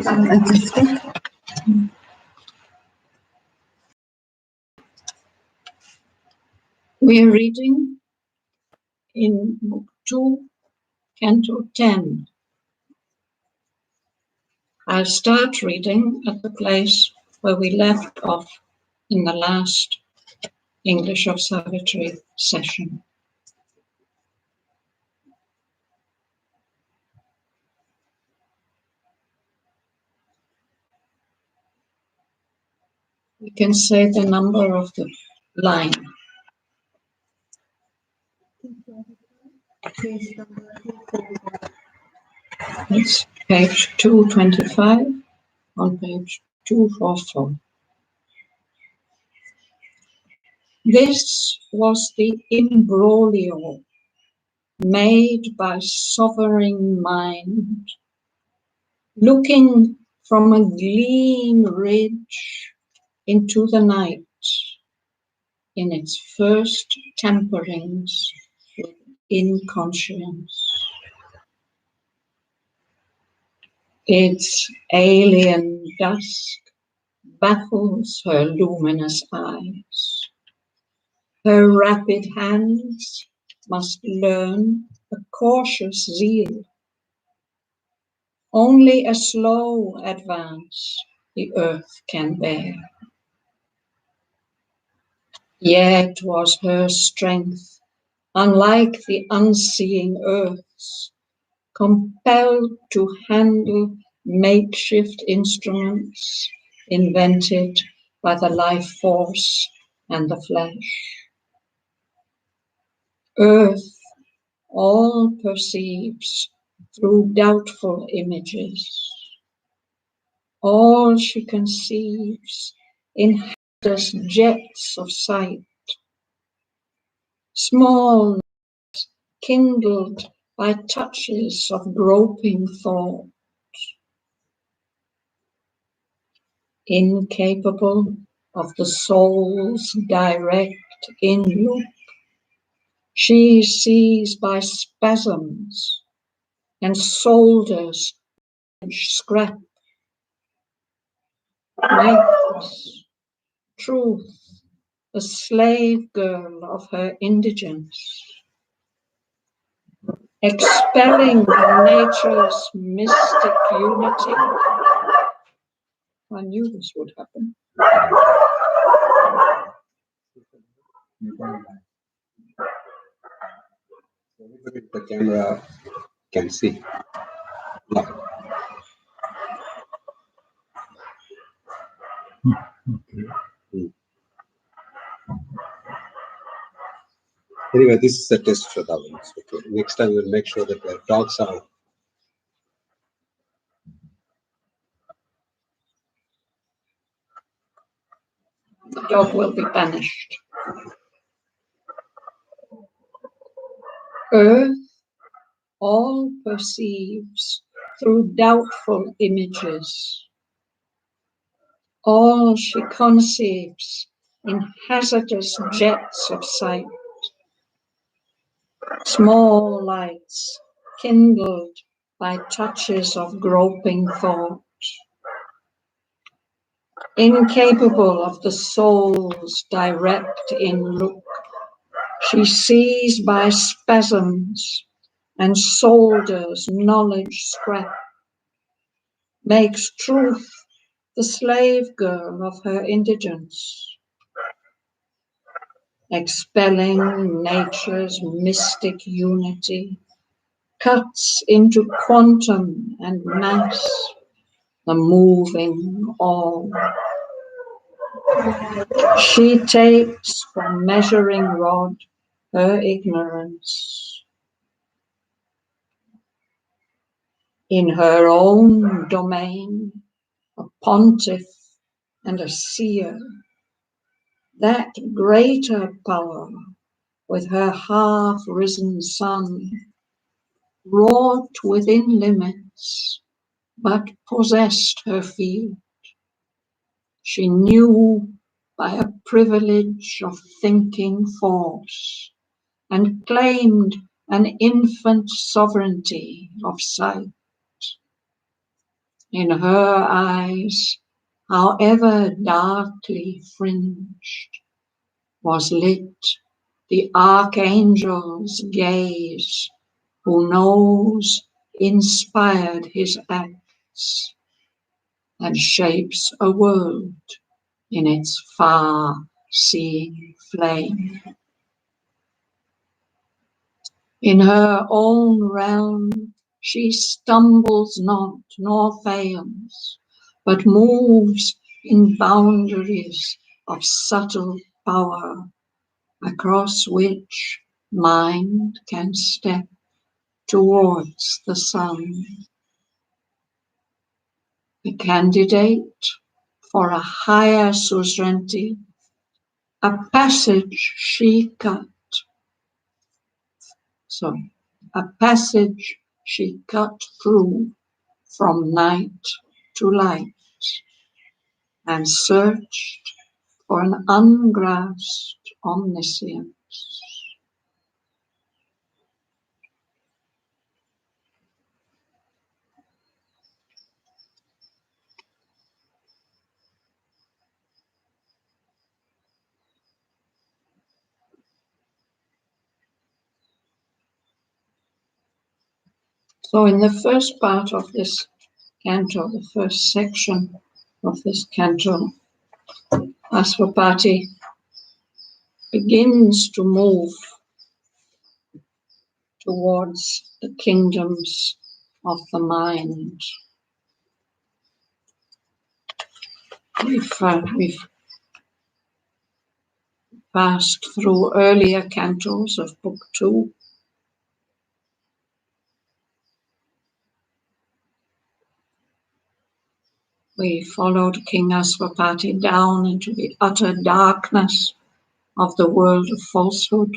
We are reading in Book 2, Canto 10. I'll start reading at the place where we left off in the last English of Savitri session. We can say the number of the line. It's page 225 on page 244. This was the imbroglio made by sovereign mind, looking from a green ridge into the night in its first temperings with inconscience. Its alien dusk baffles her luminous eyes. Her rapid hands must learn a cautious zeal. Only a slow advance the earth can bear. Yet was her strength, unlike the unseeing earth's, compelled to handle makeshift instruments invented by the life force and the flesh. Earth all perceives through doubtful images. All she conceives in hazardous jets of sight, small kindled by touches of groping thought, incapable of the soul's direct in-look. She sees by spasms and solders scrap, makes truth the slave girl of her indigence, expelling nature's mystic unity. I knew this would happen. Everybody with the camera can see. Yeah. Anyway, this is a test for Bhavan. Okay. Next time we'll make sure that the dogs are. The dog will be banished. Earth all perceives through doubtful images. All she conceives in hazardous jets of sight. Small lights kindled by touches of groping thought. Incapable of the soul's direct in-look, she sees by spasms and solders knowledge scrap, makes truth the slave girl of her indigence, expelling nature's mystic unity, cuts into quantum and mass, the moving all. She takes from measuring rod her ignorance. In her own domain, a pontiff and a seer, that greater power with her half-risen sun, wrought within limits, but possessed her field. She knew by a privilege of thinking force, and claimed an infant sovereignty of sight. In her eyes, however darkly fringed, was lit the archangel's gaze, who knows inspired his acts and shapes a world in its far-seeing flame. In her own realm she stumbles not nor fails, but moves in boundaries of subtle power, across which mind can step towards the sun. A candidate for a higher suzerainty, a passage she cut. A passage she cut through from night to light, and searched for an ungrasped omniscience. So in the first part of this canto, the first section of this canto, Aswapati begins to move towards the kingdoms of the mind. We've passed through earlier cantos of Book 2. We followed King Aswapati down into the utter darkness of the world of falsehood,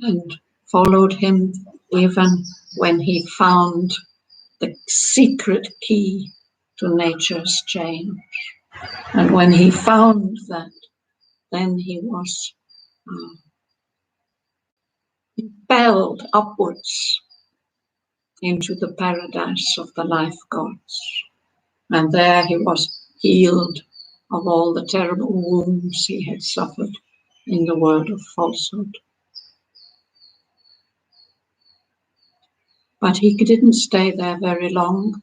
and followed him even when he found the secret key to nature's change. And when he found that, then he was impelled upwards into the paradise of the life gods. And there he was healed of all the terrible wounds he had suffered in the world of falsehood. But he didn't stay there very long.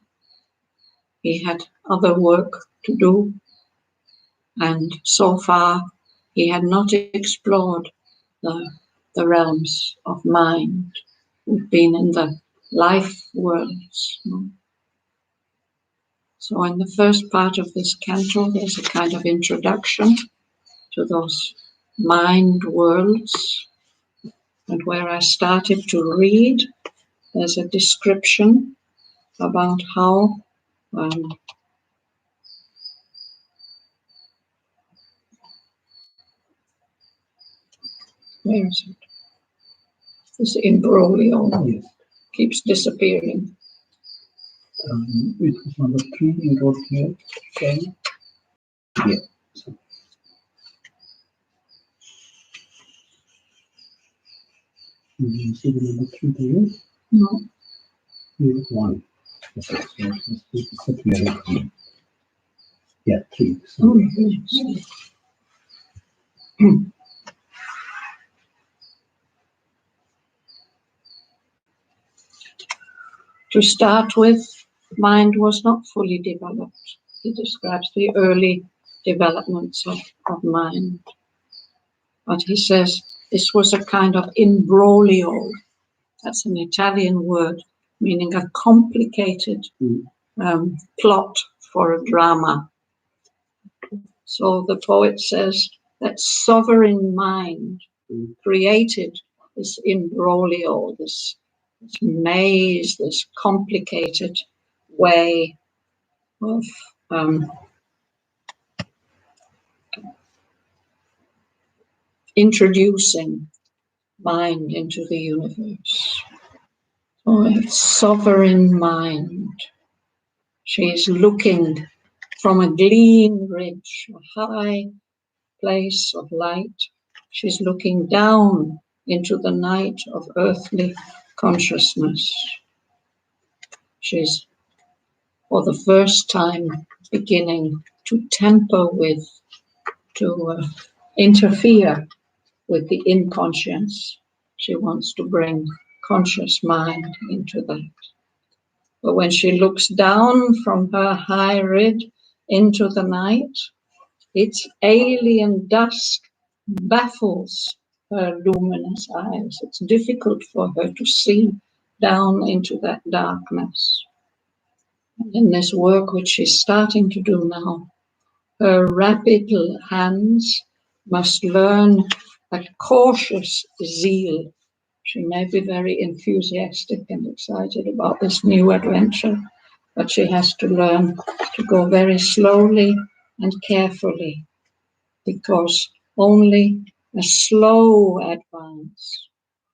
He had other work to do, and so far he had not explored the realms of mind. We've been in the life worlds. So in the first part of this canto, there's a kind of introduction to those mind worlds. And where I started to read, there's a description about how where is it? This imbroglio keeps disappearing. It was number 3 you wrote here. Okay. Yeah. You see the number 3 there? No. Here, 1. Okay, so it's a clear. Yeah, 3. So. Oh, yes. To start with, mind was not fully developed. He describes the early developments of mind. But he says this was a kind of imbroglio. That's an Italian word meaning a complicated plot for a drama. So the poet says that sovereign mind created this imbroglio, this maze, this complicated way of introducing mind into the universe. So it's sovereign mind. She is looking from a gleam ridge, a high place of light. She's looking down into the night of earthly consciousness. She's for the first time beginning to tamper with, to interfere with the inconscious. She wants to bring conscious mind into that. But when she looks down from her high rid into the night, its alien dusk baffles her luminous eyes. It's difficult for her to see down into that darkness. And in this work which she's starting to do now, her rapid hands must learn a cautious zeal. She may be very enthusiastic and excited about this new adventure, but she has to learn to go very slowly and carefully, because only a slow advance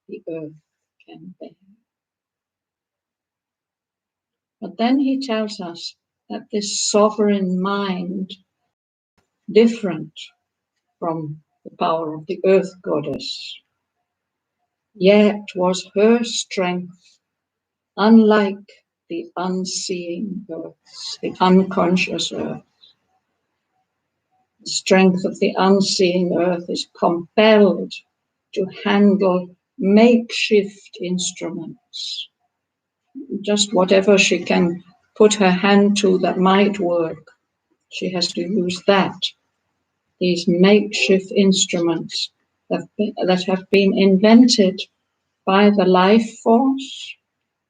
the earth can bear. But then he tells us that this sovereign mind, different from the power of the earth goddess, yet was her strength unlike the unseeing earths, the unconscious earth. The strength of the unseeing earth is compelled to handle makeshift instruments. Just whatever she can put her hand to that might work, she has to use that. These makeshift instruments that have been invented by the life force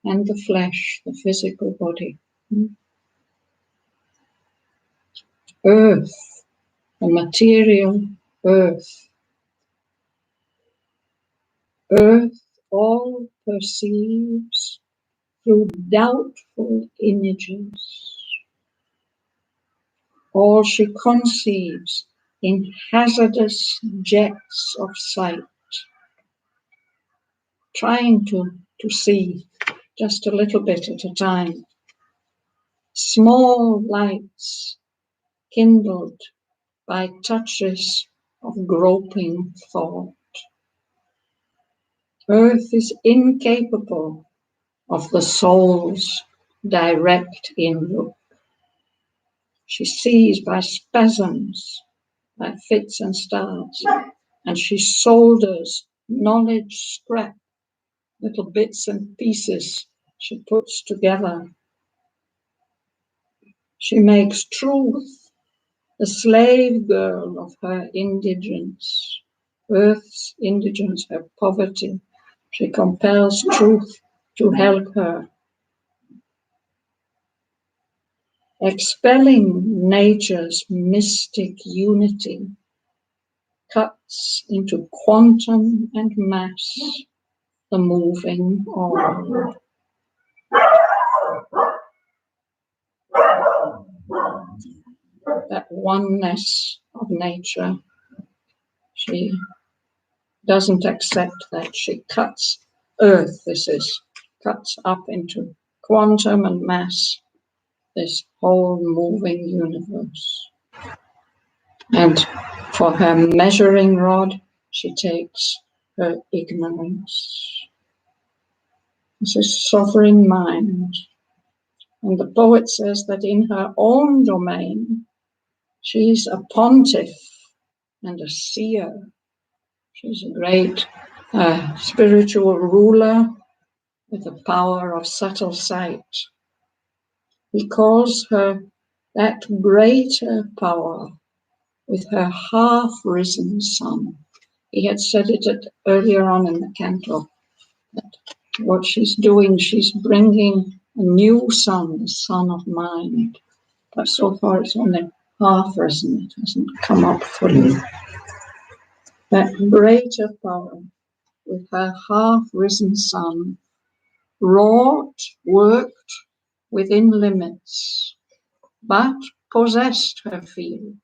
and the flesh, the physical body. Earth, the material earth. Earth all perceives through doubtful images. All she conceives in hazardous jets of sight, trying to see just a little bit at a time. Small lights kindled by touches of groping thought. Earth is incapable of the soul's direct in-look. She sees by spasms, by fits and starts, and she solders knowledge scrap, little bits and pieces she puts together. She makes truth the slave girl of her indigence, earth's indigence, her poverty. She compels truth to help her. Expelling nature's mystic unity, cuts into quantum and mass the moving all. That oneness of nature, she doesn't accept that. She cuts earth, cuts up into quantum and mass, this whole moving universe. And for her measuring rod, she takes her ignorance. This is sovereign mind. And the poet says that in her own domain, she's a pontiff and a seer. She's a great spiritual ruler with the power of subtle sight. He calls her that greater power with her half-risen sun. He had said it earlier on in the canto, that what she's doing, she's bringing a new sun, the sun of mind. But so far it's only half-risen, it hasn't come up fully. That greater power with her half-risen sun wrought, worked within limits, but possessed her field.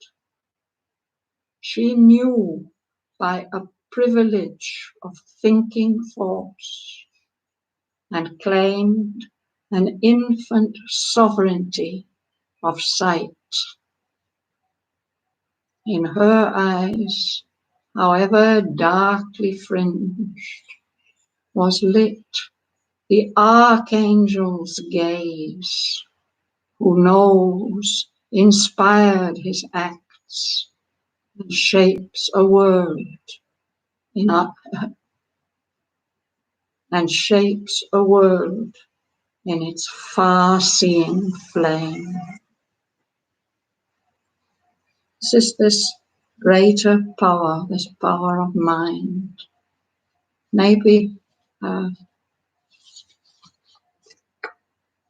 She knew by a privilege of thinking force and claimed an infant sovereignty of sight. In her eyes, however darkly fringed, was lit the archangel's gaze, who knows, inspired his acts, and shapes a world in its far-seeing flame. This is this greater power, this power of mind. Maybe there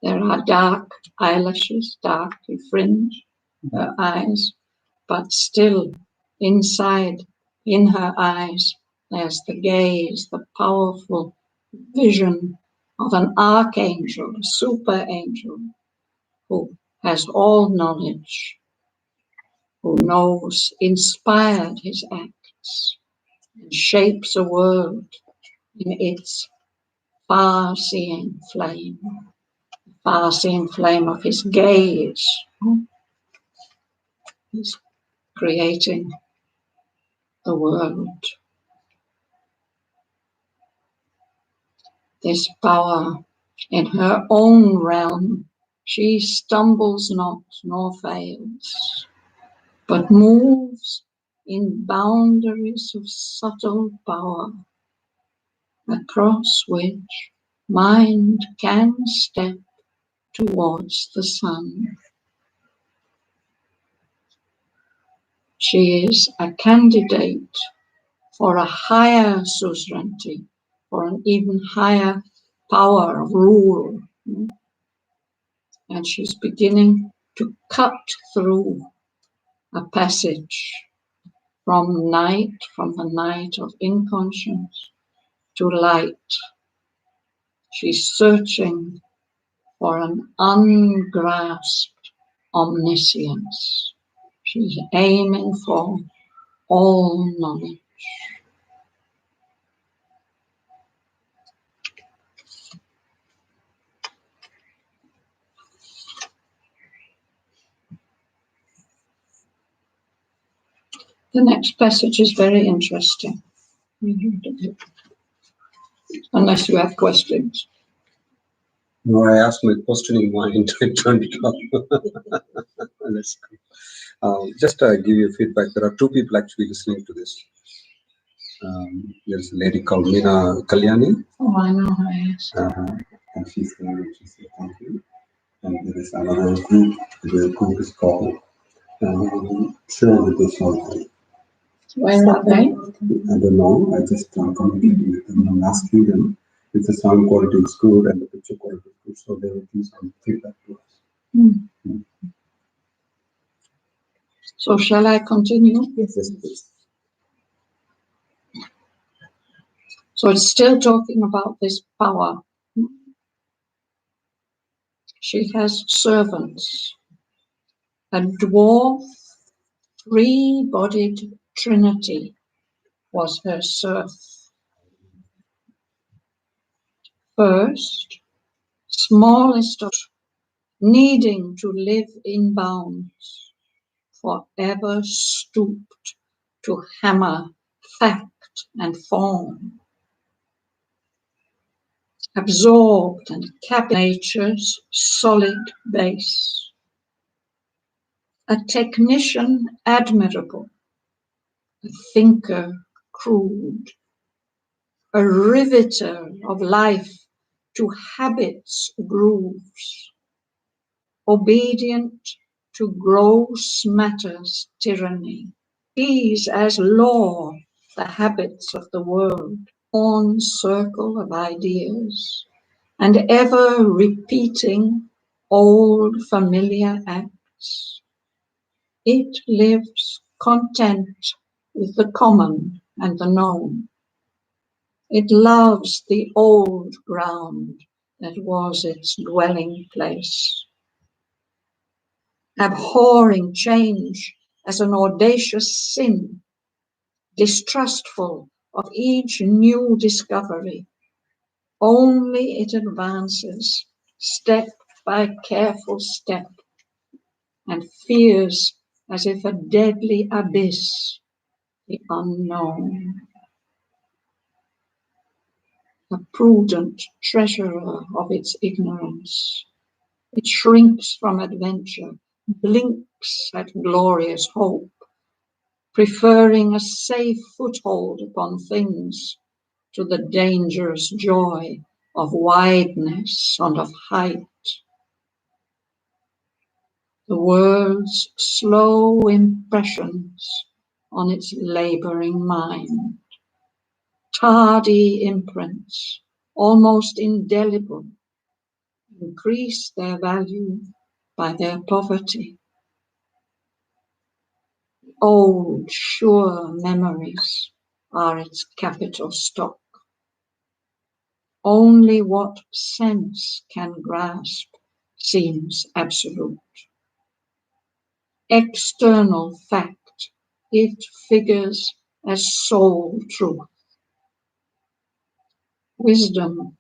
are dark eyelashes, darkly fringed her eyes, but still inside, in her eyes, there's the gaze, the powerful vision of an archangel, a super angel, who has all knowledge, who knows, inspired his acts, and shapes a world in its far-seeing flame, the far-seeing flame of his gaze. He's creating the world. This power in her own realm, she stumbles not nor fails, but moves in boundaries of subtle power, across which mind can step towards the sun. She is a candidate for a higher suzerainty, for an even higher power of rule. And she's beginning to cut through a passage from the night of inconscience to light. She's searching for an ungrasped omniscience. She's aiming for all knowledge. The next passage is very interesting. Unless you have questions. No, I asked my questioning mind. I turned it off. Let's go. Just give you feedback. There are two people actually listening to this. There's a lady called Meena Kalyani. Oh, I know her, yes. And she's there. She said thank you. And there is another group. The group is called Share with the Soul. Where are they? I don't know. I just communicated with them. I'm asking them if the sound quality is good and the picture quality is good, so they will give some feedback to us. So shall I continue? Yes, please. So it's still talking about this power. She has servants. A dwarf, three-bodied trinity was her serf. First, smallest of needing to live in bounds, forever stooped to hammer fact and form, absorbed and capped nature's solid base, a technician admirable, a thinker crude, a riveter of life to habits' grooves, obedient to gross matters' tyranny, sees as law the habits of the world, on circle of ideas, and ever repeating old familiar acts. It lives content with the common and the known. It loves the old ground that was its dwelling place, abhorring change as an audacious sin, distrustful of each new discovery. Only it advances step by careful step, and fears as if a deadly abyss, the unknown. A prudent treasurer of its ignorance, It shrinks from adventure, blinks at glorious hope, preferring a safe foothold upon things to the dangerous joy of wideness and of height. The world's slow impressions on its laboring mind, tardy imprints, almost indelible, increase their value by their poverty. Old, sure memories are its capital stock. Only what sense can grasp seems absolute. External fact, it figures as sole truth. Wisdom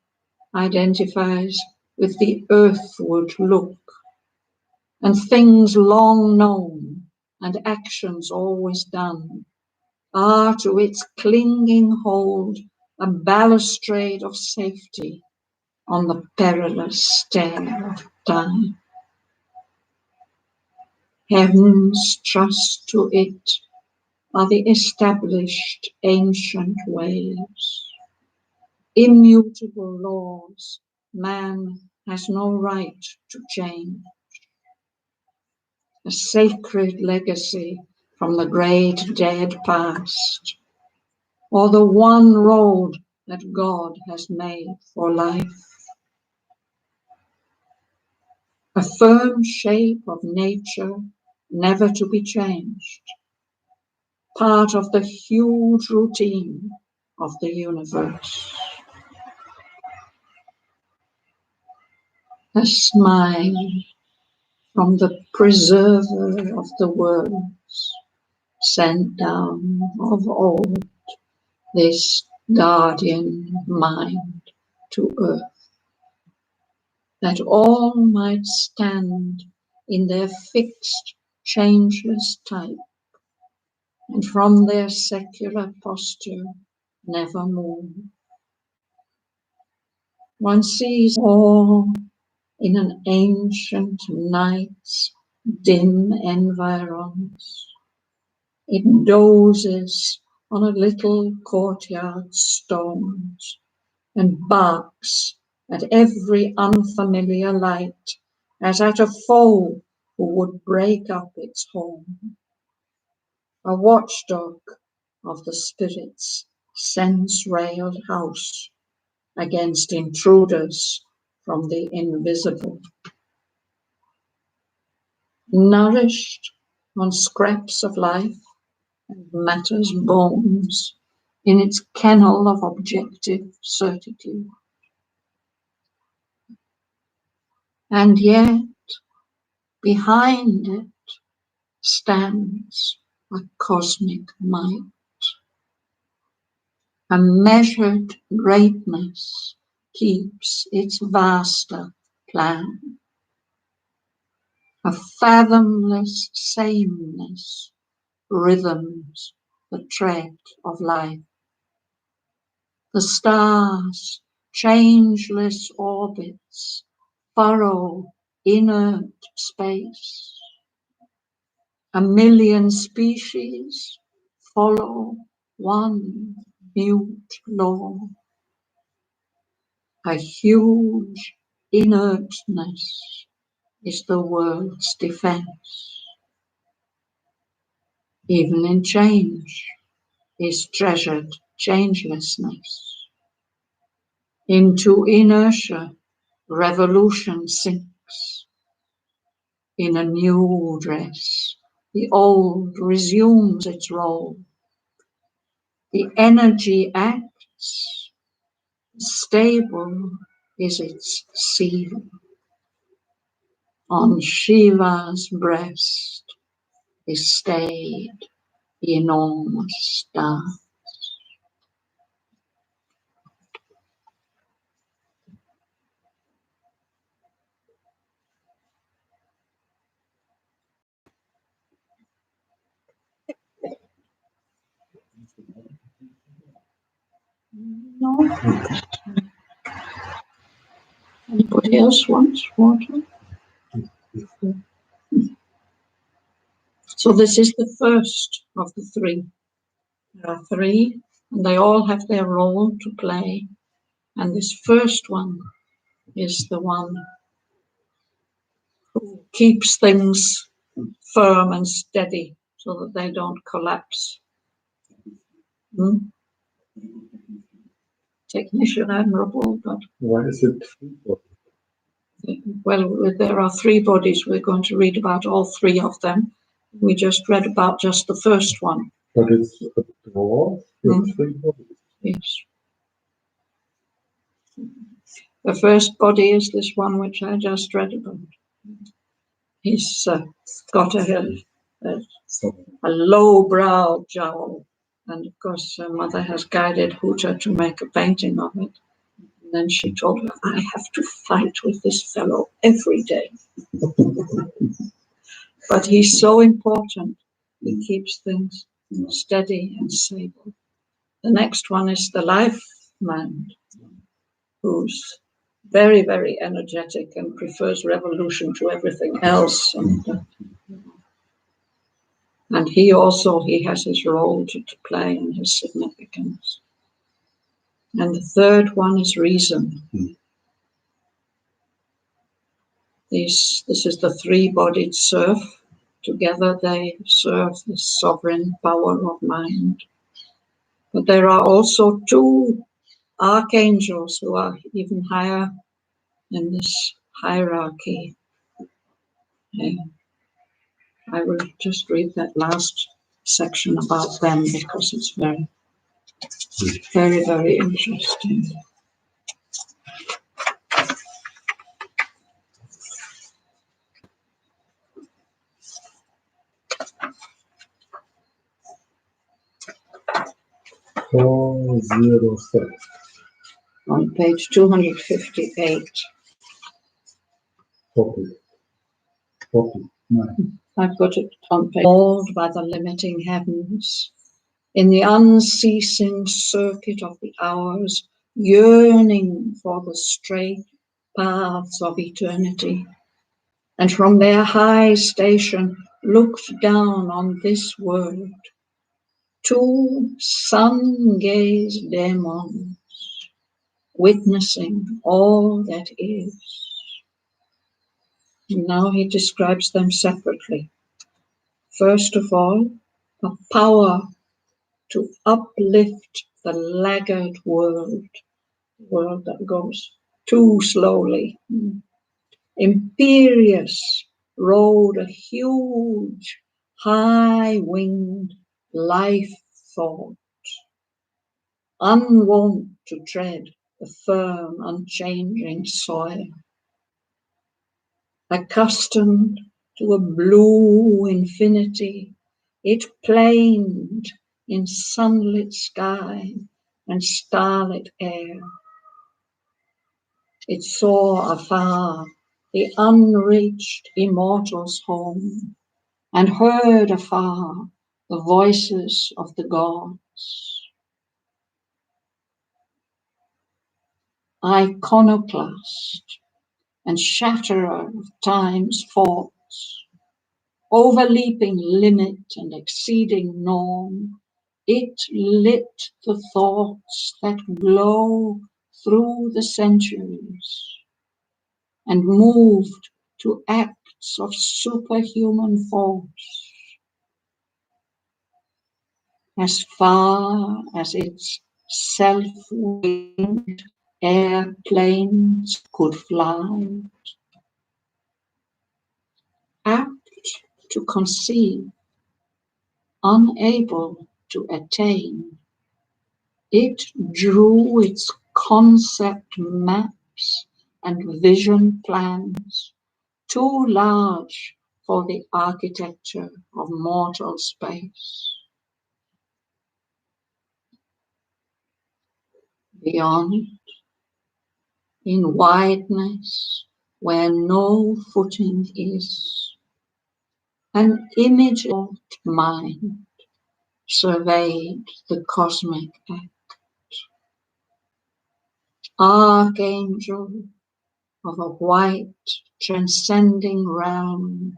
identifies with the earthward look, and things long known and actions always done are to its clinging hold a balustrade of safety on the perilous stair of time. Heaven's trust to it are the established ancient ways. Immutable laws man has no right to change. A sacred legacy from the great dead past, or the one road that God has made for life. A firm shape of nature never to be changed, part of the huge routine of the universe. A smile from the preserver of the worlds, sent down of old, this guardian mind to earth, that all might stand in their fixed, changeless type, and from their secular posture never move. One sees all in an ancient night's dim environs. It dozes on a little courtyard's stones and barks at every unfamiliar light as at a foe who would break up its home. A watchdog of the spirit's sense-railed house against intruders from the invisible. Nourished on scraps of life and matter's bones in its kennel of objective certitude. And yet, behind it stands a cosmic might, a measured greatness keeps its vaster plan, a fathomless sameness rhythms the tread of life. The stars, changeless orbits, furrow inert space. A million species follow one mute law. A huge inertness is the world's defense. Even in change is treasured changelessness. Into inertia, revolution sinks. In a new dress, the old resumes its role. The energy acts, stable is its seal. On Shiva's breast is stayed the enormous star. No? Anybody else wants water? So this is the first of the three. There are three, and they all have their role to play. And this first one is the one who keeps things firm and steady so that they don't collapse. Technician admirable, but Why is it three bodies? well, there are three bodies. We're going to read about all three of them. We just read about just the first one. But it's a dwarf with three bodies. Yes. The first body is this one which I just read about. He's got a low-brow jowl, and of course her mother has guided Huta to make a painting of it. And then she told her, I have to fight with this fellow every day. But he's so important. He keeps things steady and stable. The next one is the life man, who's very, very energetic and prefers revolution to everything else. And he has his role to play and his significance. And the third one is reason. This is the three-bodied serf. Together they serve the sovereign power of mind. But there are also two archangels who are even higher in this hierarchy. I will just read that last section about them because it's very, very, very interesting. On page 258. I've got it on page. Called by the limiting heavens, in the unceasing circuit of the hours, yearning for the straight paths of eternity, and from their high station looked down on this world, two sun-gazed demons, witnessing all that is. And now he describes them separately. First of all, a power to uplift the laggard world that goes too slowly. Imperious rode a huge, high-winged life thought, unwont to tread the firm, unchanging soil. Accustomed to a blue infinity, it planed in sunlit sky and starlit air. It saw afar the unreached immortal's home, and heard afar the voices of the gods. Iconoclast and shatterer of time's faults, overleaping limit and exceeding norm, it lit the thoughts that glow through the centuries and moved to acts of superhuman force. As far as its self-winged airplanes could fly, apt to conceive, unable to attain, it drew its concept maps and vision plans too large for the architecture of mortal space. Beyond, in wideness where no footing is, an image of mind surveyed the cosmic act. Archangel of a white transcending realm.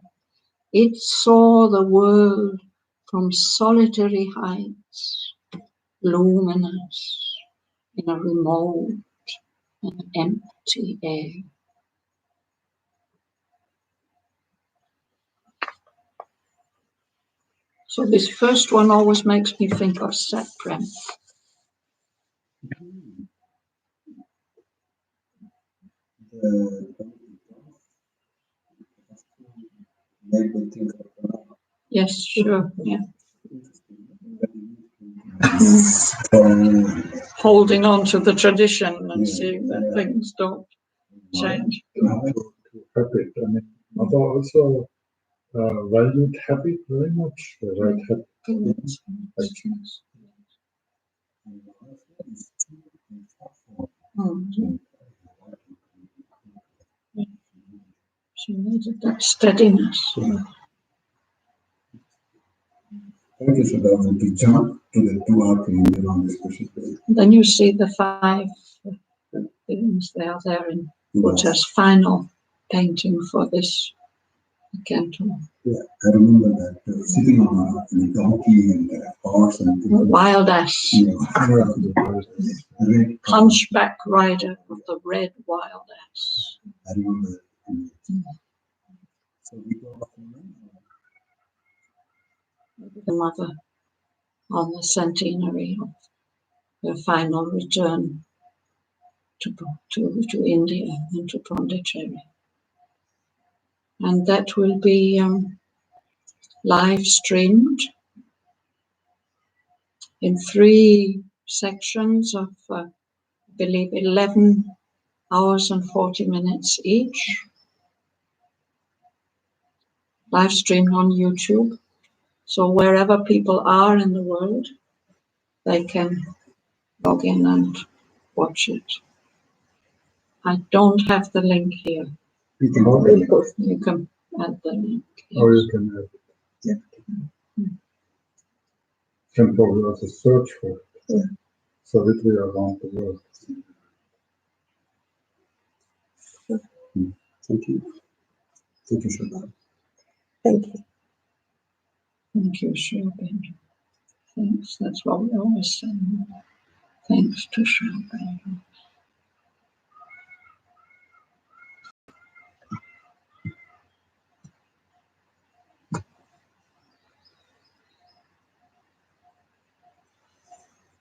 It saw the world from solitary heights, luminous in a remote and empty air. So this first one always makes me think of Satprem. Yes, sure, yeah. Holding on to the tradition and seeing that things don't change. Habit. I mean, Mother also valued habit very much. Right habit. She needed that steadiness. Then you see the 5 things they are there in Buddha's final painting for this canto. Yeah, I remember that sitting on a donkey and a horse and wild ass, red hunchback rider with the red wild ass. I remember that. So we go The mother on the centenary of her final return to India and to Pondicherry. And that will be live streamed in 3 sections of, I believe, 11 hours and 40 minutes each. Live streamed on YouTube. So wherever people are in the world, they can log in and watch it. I don't have the link here. You can You can add the link. or you can have it. Yeah. Can probably also search for it. Yeah. Savitri around the world. Thank you. Thank you, Shraddha. Thank you. Thank you, Shraddha. Thanks. That's what we always say. Thanks to Shraddha.